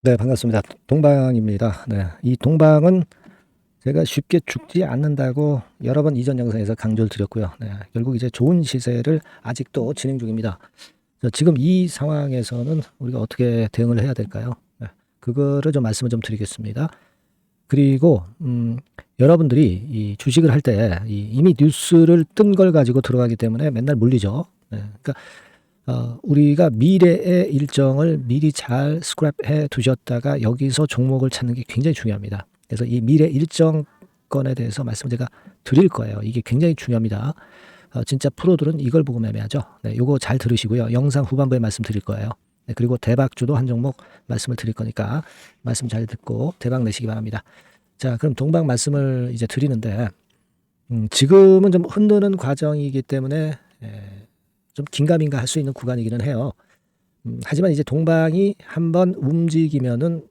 네, 반갑습니다. 동방입니다. 네, 이 동방은 제가 쉽게 죽지 않는다고 여러 번 이전 영상에서 강조를 드렸고요. 네, 결국 이제 좋은 시세를 아직도 진행 중입니다. 지금 이 상황에서는 우리가 어떻게 대응을 해야 될까요? 네, 그거를 좀 말씀을 좀 드리겠습니다. 그리고 여러분들이 이 주식을 할 때 이미 뉴스를 뜬 걸 가지고 들어가기 때문에 맨날 물리죠. 네, 그러니까 우리가 미래의 일정을 미리 잘 스크랩해 두셨다가 여기서 종목을 찾는 게 굉장히 중요합니다. 그래서 이 미래 일정권에 대해서 말씀을 제가 드릴 거예요. 이게 굉장히 중요합니다. 진짜 프로들은 이걸 보고 매매하죠. 네, 요거 잘 들으시고요. 영상 후반부에 말씀드릴 거예요. 네, 그리고 대박주도 한 종목 말씀을 드릴 거니까 말씀 잘 듣고 대박 내시기 바랍니다. 자, 그럼 동박 말씀을 이제 드리는데 지금은 좀 흔드는 과정이기 때문에 좀 긴가민가 할 수 있는 구간이기는 해요. 하지만 이제 동방이 한번 움직이면은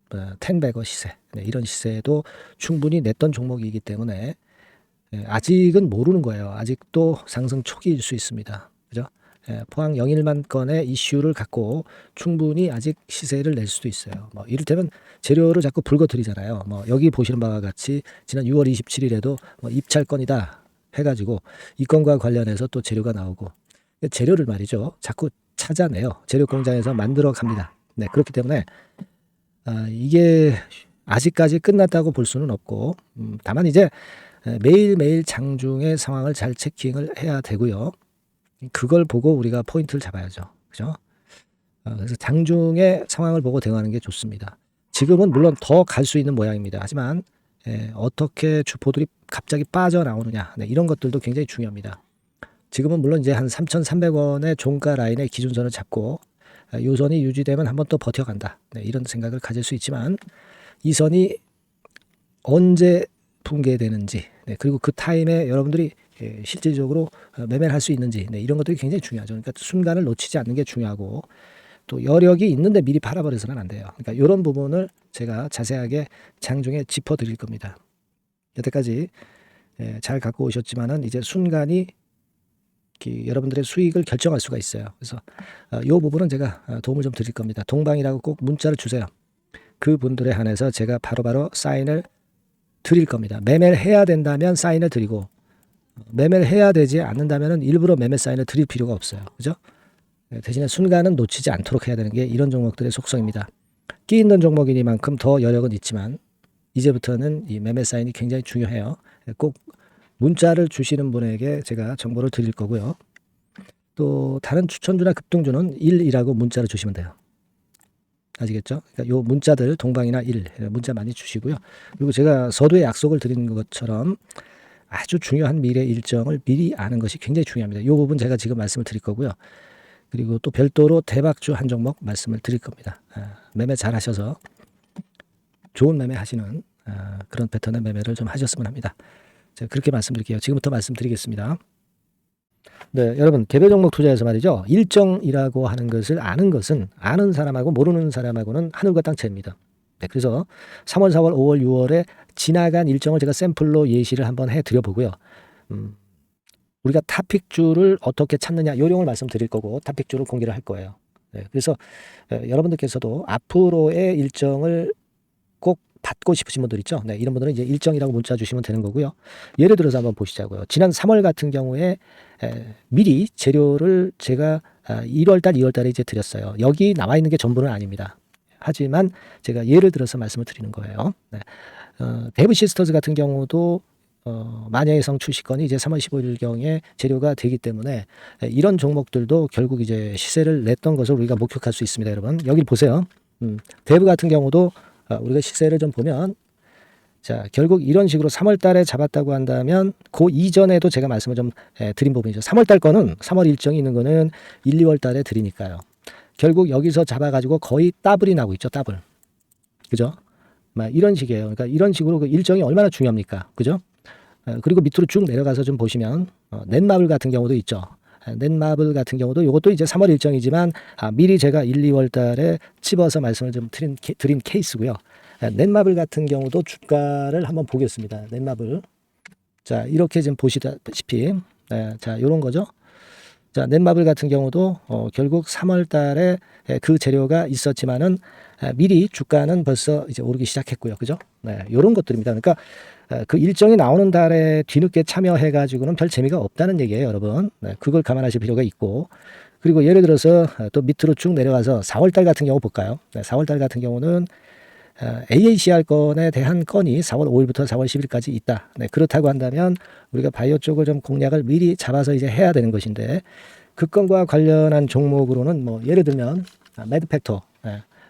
10배거 시세, 네, 이런 시세도 충분히 냈던 종목이기 때문에 아직은 모르는 거예요. 아직도 상승 초기일 수 있습니다. 그죠? 포항 영일만 건의 이슈를 갖고 충분히 아직 시세를 낼 수도 있어요. 뭐 이를테면 재료를 자꾸 불거드리잖아요. 뭐 여기 보시는 바와 같이 지난 6월 27일에도 뭐 입찰 건이다 해가지고 이 건과 관련해서 또 재료가 나오고 재료를 말이죠. 자꾸 찾아내요. 재료 공장에서 만들어 갑니다. 네, 그렇기 때문에 이게 아직까지 끝났다고 볼 수는 없고 다만 이제 매일매일 장중의 상황을 잘 체킹을 해야 되고요. 그걸 보고 우리가 포인트를 잡아야죠. 그죠? 그래서 장중의 상황을 보고 대응하는 게 좋습니다. 지금은 물론 더 갈 수 있는 모양입니다. 하지만 어떻게 주포들이 갑자기 빠져나오느냐, 네, 이런 것들도 굉장히 중요합니다. 지금은 물론 이제 한 3,300원의 종가 라인의 기준선을 잡고 이 선이 유지되면 한번 또 버텨간다. 네, 이런 생각을 가질 수 있지만 이 선이 언제 붕괴되는지, 네, 그리고 그 타임에 여러분들이 실질적으로 매매를 할 수 있는지, 네, 이런 것들이 굉장히 중요하죠. 그러니까 순간을 놓치지 않는 게 중요하고 또 여력이 있는데 미리 팔아버려서는 안 돼요. 그러니까 이런 부분을 제가 자세하게 장중에 짚어드릴 겁니다. 여태까지 잘 갖고 오셨지만은 이제 순간이 여러분들의 수익을 결정할 수가 있어요. 그래서 이 부분은 제가 도움을 좀 드릴 겁니다. 동방이라고 꼭 문자를 주세요. 그 분들에 한해서 제가 바로바로 사인을 드릴 겁니다. 매매를 해야 된다면 사인을 드리고 매매를 해야 되지 않는다면 일부러 매매 사인을 드릴 필요가 없어요. 그죠? 대신에 순간은 놓치지 않도록 해야 되는 게 이런 종목들의 속성입니다. 끼 있는 종목이니만큼 더 여력은 있지만 이제부터는 이 매매 사인이 굉장히 중요해요. 꼭 문자를 주시는 분에게 제가 정보를 드릴 거고요. 또 다른 추천주나 급등주는 1이라고 문자를 주시면 돼요. 아시겠죠? 그러니까 요 문자들 동방이나 1 문자 많이 주시고요. 그리고 제가 서두에 약속을 드린 것처럼 아주 중요한 미래 일정을 미리 아는 것이 굉장히 중요합니다. 이 부분 제가 지금 말씀을 드릴 거고요. 그리고 또 별도로 대박주 한 종목 말씀을 드릴 겁니다. 매매 잘 하셔서 좋은 매매 하시는 그런 패턴의 매매를 좀 하셨으면 합니다. 제가 그렇게 말씀드릴게요. 지금부터 말씀드리겠습니다. 네, 여러분 개별 종목 투자에서 말이죠. 일정이라고 하는 것을 아는 것은 아는 사람하고 모르는 사람하고는 하늘과 땅 차이입니다. 네, 그래서 3월, 4월, 5월, 6월에 지나간 일정을 제가 샘플로 예시를 한번 해드려 보고요. 우리가 탑픽주를 어떻게 찾느냐 요령을 말씀드릴 거고 탑픽주를 공개를 할 거예요. 네, 그래서 여러분들께서도 앞으로의 일정을 꼭 받고 싶으신 분들 있죠. 네, 이런 분들은 이제 일정이라고 문자 주시면 되는 거고요. 예를 들어서 한번 보시자고요. 지난 3월 같은 경우에 미리 재료를 제가 1월달, 2월달에 이제 드렸어요. 여기 나와 있는 게 전부는 아닙니다. 하지만 제가 예를 들어서 말씀을 드리는 거예요. 네. 데브 시스터즈 같은 경우도 만야의성 출시건이 이제 3월 15일경에 재료가 되기 때문에 이런 종목들도 결국 이제 시세를 냈던 것을 우리가 목격할 수 있습니다, 여러분. 여기 보세요. 데브 같은 경우도 우리가 시세를 좀 보면 자 결국 이런 식으로 3월 달에 잡았다고 한다면 그 이전에도 제가 말씀을 좀 드린 부분이죠. 3월 달 거는 3월 일정이 있는 거는 1, 2월 달에 드리니까요. 결국 여기서 잡아가지고 거의 더블이 나고 있죠. 더블. 그죠? 막 이런 식이에요. 그러니까 이런 식으로 그 일정이 얼마나 중요합니까? 그죠? 그리고 밑으로 쭉 내려가서 좀 보시면 넷마블 같은 경우도 있죠. 넷마블 같은 경우도 이것도 이제 3월 일정이지만 미리 제가 1, 2월 달에 집어서 말씀을 좀 드린 케이스고요. 넷마블 같은 경우도 주가를 한번 보겠습니다. 넷마블. 자, 이렇게 지금 보시다시피 자, 요런 거죠. 자, 넷마블 같은 경우도 결국 3월 달에 그 재료가 있었지만은 미리 주가는 벌써 이제 오르기 시작했고요. 그죠? 네, 요런 것들입니다. 그러니까 그 일정이 나오는 달에 뒤늦게 참여해 가지고는 별 재미가 없다는 얘기예요, 여러분. 네, 그걸 감안하실 필요가 있고. 그리고 예를 들어서 또 밑으로 쭉 내려가서 4월 달 같은 경우 볼까요? 네, 4월 달 같은 경우는 AACR 건에 대한 건이 4월 5일부터 4월 10일까지 있다. 네, 그렇다고 한다면 우리가 바이오 쪽을 좀 공략을 미리 잡아서 이제 해야 되는 것인데, 그 건과 관련한 종목으로는 뭐 예를 들면 매드팩터,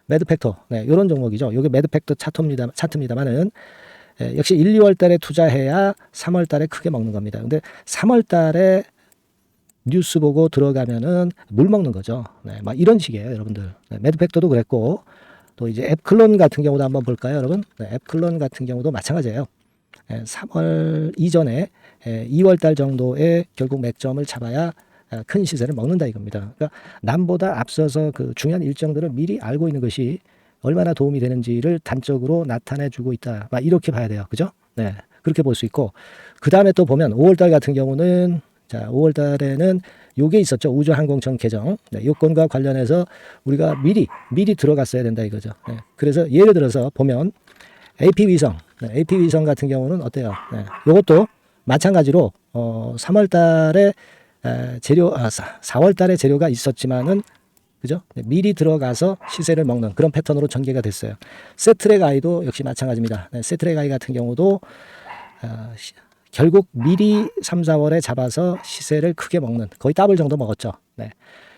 매드팩터, 네, 이런 종목이죠. 이게 매드팩터 차트입니다만은 역시 1, 2월 달에 투자해야 3월 달에 크게 먹는 겁니다. 근데 3월 달에 뉴스 보고 들어가면은 물 먹는 거죠. 네, 막 이런 식이에요, 여러분들. 네, 매드팩터도 그랬고, 또 이제 앱클론 같은 경우도 한번 볼까요, 여러분? 네, 앱클론 같은 경우도 마찬가지예요. 3월 이전에 2월 달 정도에 결국 맥점을 잡아야 큰 시세를 먹는다 이겁니다. 그러니까 남보다 앞서서 그 중요한 일정들을 미리 알고 있는 것이 얼마나 도움이 되는지를 단적으로 나타내주고 있다. 막 이렇게 봐야 돼요, 그죠? 네, 그렇게 볼 수 있고, 그 다음에 또 보면 5월 달 같은 경우는, 자, 5월 달에는 요게 있었죠. 우주항공청 개정. 네, 요건과 관련해서 우리가 미리 들어갔어야 된다 이거죠. 네, 그래서 예를 들어서 보면 AP위성, 네, AP위성 같은 경우는 어때요? 네, 요것도 마찬가지로 3월 달에 재료, 4월 달에 재료가 있었지만은, 그죠? 네, 미리 들어가서 시세를 먹는 그런 패턴으로 전개가 됐어요. 세트랙 아이도 역시 마찬가지입니다. 네, 세트랙 아이 같은 경우도 결국 미리 3, 4월에 잡아서 시세를 크게 먹는, 거의 더블 정도 먹었죠. 네,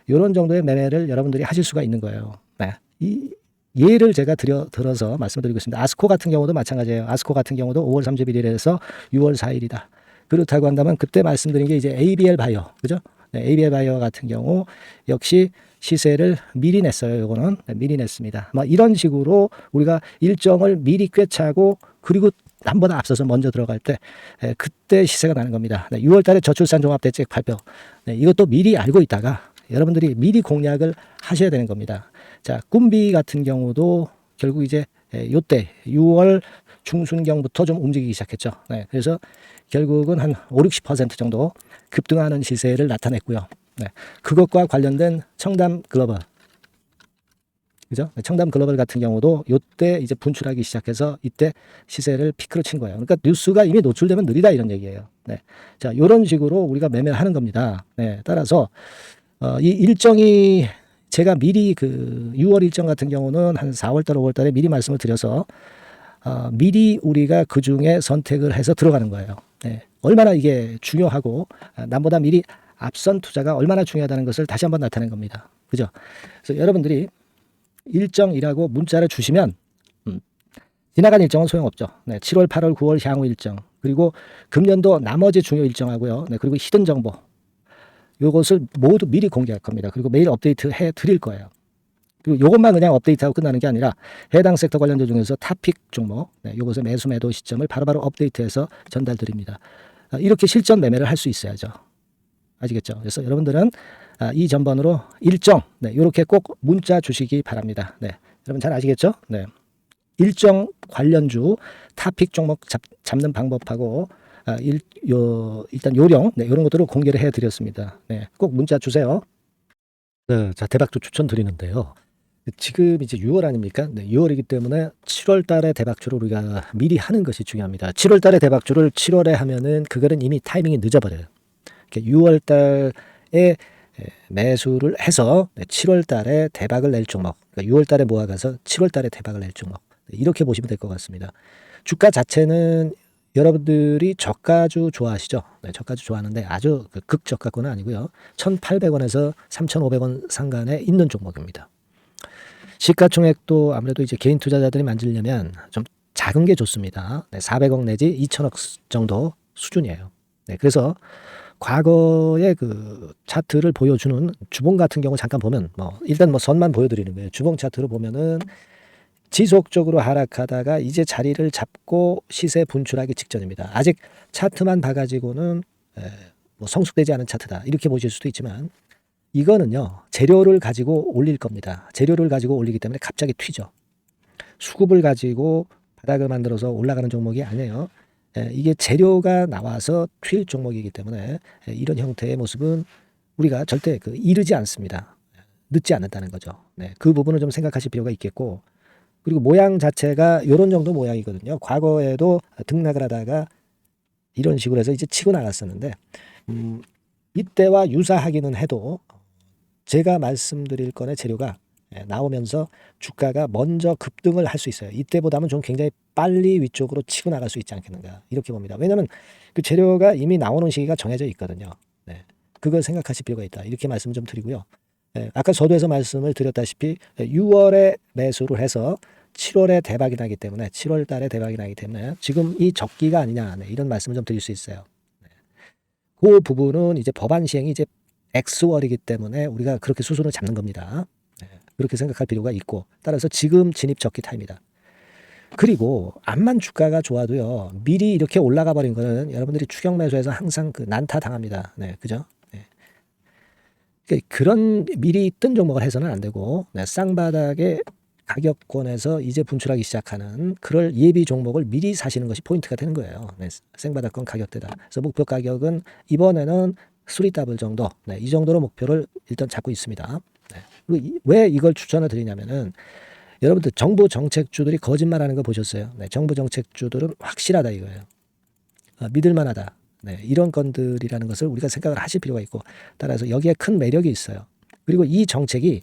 이런 정도의 매매를 여러분들이 하실 수가 있는 거예요. 네, 이 예를 제가 들어서 말씀드리고 있습니다. 아스코 같은 경우도 마찬가지예요. 아스코 같은 경우도 5월 31일에서 6월 4일이다. 그렇다고 한다면 그때 말씀드린 게 이제 ABL 바이오, 그죠? 네, ABL 바이오 같은 경우 역시 시세를 미리 냈어요. 요거는 미리 냈습니다. 뭐 이런 식으로 우리가 일정을 미리 꿰차고, 그리고 남보다 앞서서 먼저 들어갈 때 그때 시세가 나는 겁니다. 네, 6월 달에 저출산 종합대책 발표. 네, 이것도 미리 알고 있다가 여러분들이 미리 공략을 하셔야 되는 겁니다. 자, 꿈비 같은 경우도 결국 이제 요때 6월 중순경부터 좀 움직이기 시작했죠. 네, 그래서 결국은 한 5, 60% 정도 급등하는 시세를 나타냈고요. 네, 그것과 관련된 청담 글로벌, 그죠? 청담 글로벌 같은 경우도 요때 이제 분출하기 시작해서 이때 시세를 피크로 친 거예요. 그러니까 뉴스가 이미 노출되면 느리다 이런 얘기예요. 네, 자, 이런 식으로 우리가 매매를 하는 겁니다. 네, 따라서 이 일정이 제가 미리 그 6월 일정 같은 경우는 한 4월 달, 5월 달에 미리 말씀을 드려서 미리 우리가 그 중에 선택을 해서 들어가는 거예요. 네, 얼마나 이게 중요하고 남보다 미리 앞선 투자가 얼마나 중요하다는 것을 다시 한번 나타낸 겁니다. 그죠? 그래서 여러분들이 일정이라고 문자를 주시면 지나간 일정은 소용없죠. 네, 7월, 8월, 9월 향후 일정, 그리고 금년도 나머지 중요 일정하고요. 네, 그리고 히든 정보, 요것을 모두 미리 공개할 겁니다. 그리고 매일 업데이트 해 드릴 거예요. 그리고 요것만 그냥 업데이트하고 끝나는 게 아니라 해당 섹터 관련주 중에서 탑픽 종목, 네, 요것의 매수 매도 시점을 바로바로 업데이트해서 전달 드립니다. 이렇게 실전 매매를 할 수 있어야죠. 아시겠죠? 그래서 여러분들은 이 전번으로 일정, 네, 이렇게 꼭 문자 주시기 바랍니다. 네, 여러분 잘 아시겠죠? 네, 일정 관련주 탑픽 종목 잡는 방법하고 일단 요령, 네, 이런 것들을 공개를 해드렸습니다. 네, 꼭 문자 주세요. 네, 자, 대박주 추천드리는데요. 지금 이제 6월 아닙니까? 네, 6월이기 때문에 7월 달에 대박주를 우리가 미리 하는 것이 중요합니다. 7월 달에 대박주를 7월에 하면은 그거는 이미 타이밍이 늦어버려요. 6월 달에 매수를 해서 7월 달에 대박을 낼 종목, 그러니까 6월 달에 모아가서 7월 달에 대박을 낼 종목, 이렇게 보시면 될 것 같습니다. 주가 자체는 여러분들이 저가주 좋아하시죠? 네, 저가주 좋아하는데 아주 극저가권은 아니고요. 1,800원에서 3,500원 상간에 있는 종목입니다. 시가총액도 아무래도 이제 개인 투자자들이 만지려면 좀 작은 게 좋습니다. 네, 400억 내지 2천억 정도 수준이에요. 네, 그래서 과거의 그 차트를 보여주는 주봉 같은 경우 잠깐 보면 일단 선만 보여드리는 거예요. 주봉 차트로 보면은 지속적으로 하락하다가 이제 자리를 잡고 시세 분출하기 직전입니다. 아직 차트만 봐가지고는 성숙되지 않은 차트다 이렇게 보실 수도 있지만, 이거는요 재료를 가지고 올릴 겁니다. 재료를 가지고 올리기 때문에 갑자기 튀죠. 수급을 가지고 바닥을 만들어서 올라가는 종목이 아니에요. 이게 재료가 나와서 튈 종목이기 때문에 이런 형태의 모습은 우리가 절대 이르지 않습니다. 늦지 않는다는 거죠. 네, 그 부분을 좀 생각하실 필요가 있겠고, 그리고 모양 자체가 요런 정도 모양이거든요. 과거에도 등락을 하다가 이런 식으로 해서 이제 치고 나갔었는데 이때와 유사하기는 해도 제가 말씀드릴 건의 재료가 나오면서 주가가 먼저 급등을 할 수 있어요. 이때보다는 좀 굉장히 빨리 위쪽으로 치고 나갈 수 있지 않겠는가 이렇게 봅니다. 왜냐하면 그 재료가 이미 나오는 시기가 정해져 있거든요. 네. 그걸 생각하실 필요가 있다. 이렇게 말씀 좀 드리고요. 아까 서두에서 말씀을 드렸다시피 6월에 매수를 해서 7월에 대박이 나기 때문에 7월 달에 대박이 나기 때문에 지금 이 적기가 아니냐 이런 말씀을 좀 드릴 수 있어요. 그 부분은 이제 법안 시행이 이제 X월이기 때문에 우리가 그렇게 수순을 잡는 겁니다. 그렇게 생각할 필요가 있고 따라서 지금 진입 적기 타입니다. 그리고 암만 주가가 좋아도요 미리 이렇게 올라가 버린 거는 여러분들이 추격 매수해서 항상 그 난타 당합니다. 네, 그죠? 네. 그런 미리 뜬 종목을 해서는 안 되고 쌍바닥의 가격권에서 이제 분출하기 시작하는 그럴 예비 종목을 미리 사시는 것이 포인트가 되는 거예요. 네, 생바닥권 가격대다. 그래서 목표 가격은 이번에는 3더블 정도, 이 정도로 목표를 일단 잡고 있습니다. 그리고 왜 이걸 추천을 드리냐면은 여러분들 정부 정책주들이 거짓말하는 거 보셨어요? 정부 정책주들은 확실하다 이거예요. 믿을만하다. 이런 건들이라는 것을 우리가 생각을 하실 필요가 있고 따라서 여기에 큰 매력이 있어요. 그리고 이 정책이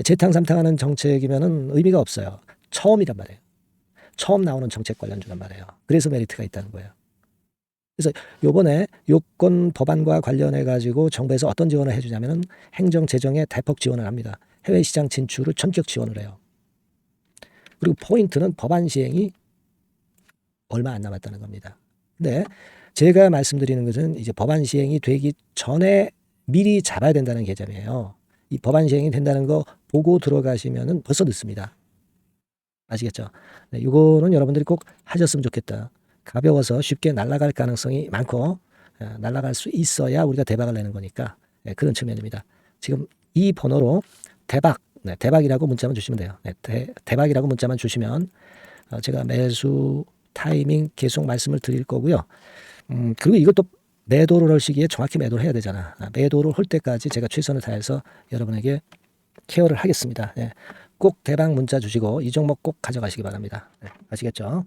재탕삼탕하는 정책이면은 의미가 없어요. 처음이란 말이에요. 처음 나오는 정책 관련주란 말이에요. 그래서 메리트가 있다는 거예요. 그래서 요번에 요건 법안과 관련해 가지고 정부에서 어떤 지원을 해주냐면은 행정 재정에 대폭 지원을 합니다. 해외 시장 진출을 전격 지원을 해요. 그리고 포인트는 법안 시행이 얼마 안 남았다는 겁니다. 근데 제가 말씀드리는 것은 이제 법안 시행이 되기 전에 미리 잡아야 된다는 개념이에요. 이 법안 시행이 된다는 거 보고 들어가시면은 벌써 늦습니다. 아시겠죠? 이거는 여러분들이 꼭 하셨으면 좋겠다. 가벼워서 쉽게 날아갈 가능성이 많고 날아갈 수 있어야 우리가 대박을 내는 거니까 그런 측면입니다. 지금 이 번호로 대박, 대박이라고 문자만 주시면 돼요. 대박이라고 문자만 주시면 제가 매수 타이밍 계속 말씀을 드릴 거고요. 그리고 이것도 매도를 할 시기에 정확히 매도를 해야 되잖아. 매도를 할 때까지 제가 최선을 다해서 여러분에게 케어를 하겠습니다. 꼭 대박 문자 주시고 이 종목 꼭 가져가시기 바랍니다. 아시겠죠?